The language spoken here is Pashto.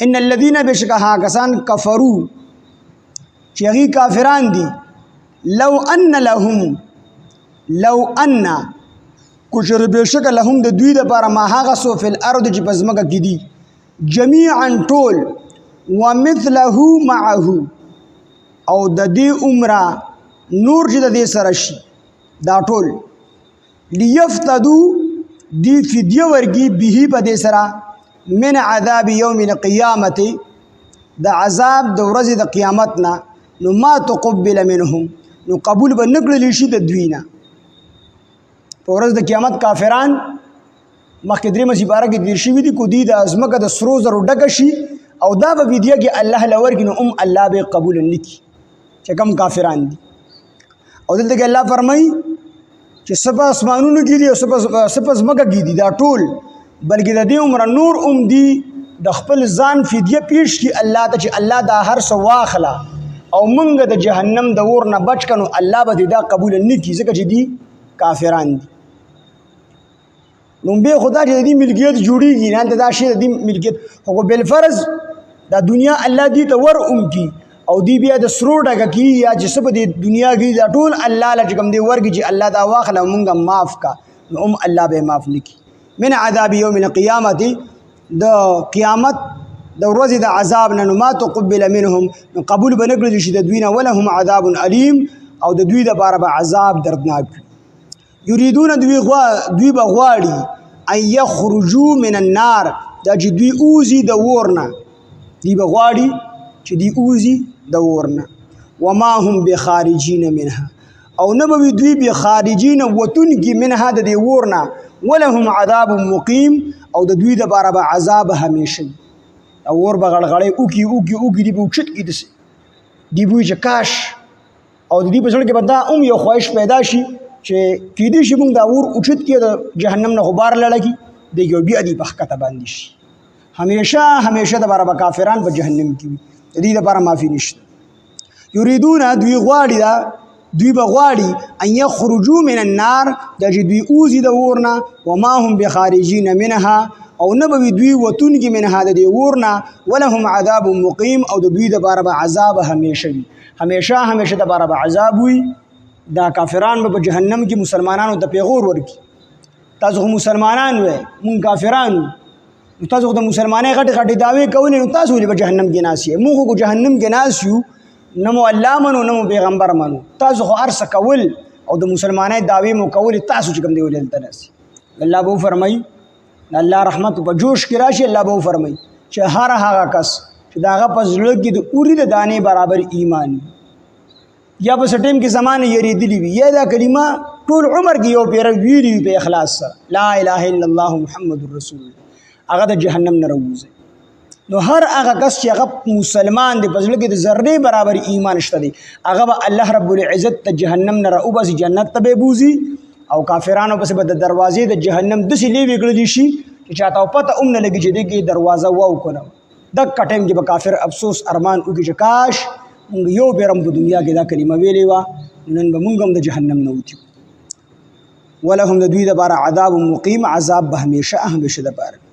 ان الذين بشکها کسان کفروا چې هغه کافران دي لو ان کچر بشک لهم د دوی لپاره ما هغه سو فل ارض چې پزماکه کې دي جميعا ټول ومثله معه او د دې عمره نور چې د دې سره شي دا ټول لیفتدو دی فدیه ورګي به په دې سره من عذاب یوم القیامت د عذاب د ورځې د قیامت نه نو ما تقبل منهم نو قبول به نکړل شي د دوی نه په ورځ د قیامت کافران مخکې درې مصیباره کې دیر شوي دي کو دی د ازمکه د سرو زرو ډکه شي او دا به فدیه کې الله لورګي نو الله به قبول نکي چې کوم کافران دي او دلته کې الله فرمایي چې سپه اسمانونو کې دي او سپه ځمکه کې دي دا ټول بلکې د دې عمر نور دی د خپل ځان فدیه پیش کی الله ته چې الله دا هر څه واخلا او مونږ د جهنم د اور نه بچ کنو الله به دا قبول نکي ځکه چې دي کافران دي نو به خدا چې دې ملکیت جوړیږي نه دا شی د ملکیت خو بل فرض دا دنیا الله دې ته ور کی او دی بیا د سرو ډکه کی یا چې سب د دنیا کې دا ټول الله لږ کوم دی ورګي چې الله دا واخله مونږه معاف کا نو الله به معاف نکي من عذاب یوم القیامت د قیامت د ورځې د عذاب نه ما تقبل منهم قبول بنکړي شي د دوی نه ولهم عذاب الیم او د دوی لپاره به عذاب دردناک یریدون دوی بغواړي ان یخرجوا من النار دا چې دوی اوزي د ورنه دی بغواړي چې دی اوزي د ورنه وما هم بخارجین منها او نبوي دوی بخارجین وتون کی منها د دی ورنه ولهم عذاب مقیم او د دوی لپاره به عذاب همیشه او ور بغړغړې او کی دی بوچت کی دسه دی بوې چې کاش او د دې په ځل کې بندا یو خواهش پیدا شي چې کېدې شي موږ دا ور اوچت کې د جهنم نه غبار لړکی دی یو بیا دی په حقیقت باندې شي همیشه د بار کافران په جهنم کې دې لپاره معافي نشته یریدون دوی بغواړي ان یخرجوا من النار د دوی اوزي د ورنا وما هم بخارجین منها او نبوي دوی وتون کې منها د ورنا ولهم عذاب مقیم او د دوی لپاره به عذاب همیشه د بار عذاب وي دا کافران په جهنم کې مسلمانانو ته پیغور ورکی تاسو مسلمانان وې مون کافرانو تاسو د مسلمانۍ غټ دعوی کوي نو تاسو په جهنم کې ناسي موږ کو جهنم کې ناسیو نمو الله منو نمو پیغمبر منو تاسو خو ارس کول او د مسلمانۍ دعوی مو کول تاسو چې کوم دی ولل تناسي الله به فرمای الله رحمت په جوش کې راشي الله به فرمای چې هر هغه کس چې داغه پزړه کې د اوري د دانې برابر ایمان یا په سټیم کې زمانه یریدلی وي یا دا کلمه ټول عمر کې یو پیر ویری په اخلاص سره لا اله الا الله محمد رسول الله هغه د جهنم نه راوځي نو هر هغه کس چې هغه مسلمان دی په ځل کې د ذره برابر ایمان شته دی هغه به الله رب العزت ته جهنم نه راوباسي جنت ته به بوزي او کافرانو پس به د دروازې د جهنم دسي لیوي کړی شي چې چاته پته نه لګي چې دغه دروازه واو کنه د کټیم کې به کافر افسوس ارمان وکړي چې کاش یو بیرم په دنیا کې دا کلمه ویلې و نن به مونږ هم د جهنم نه وتی ولهم د دوی لپاره عذاب مقیم عذاب به همیشه د پاره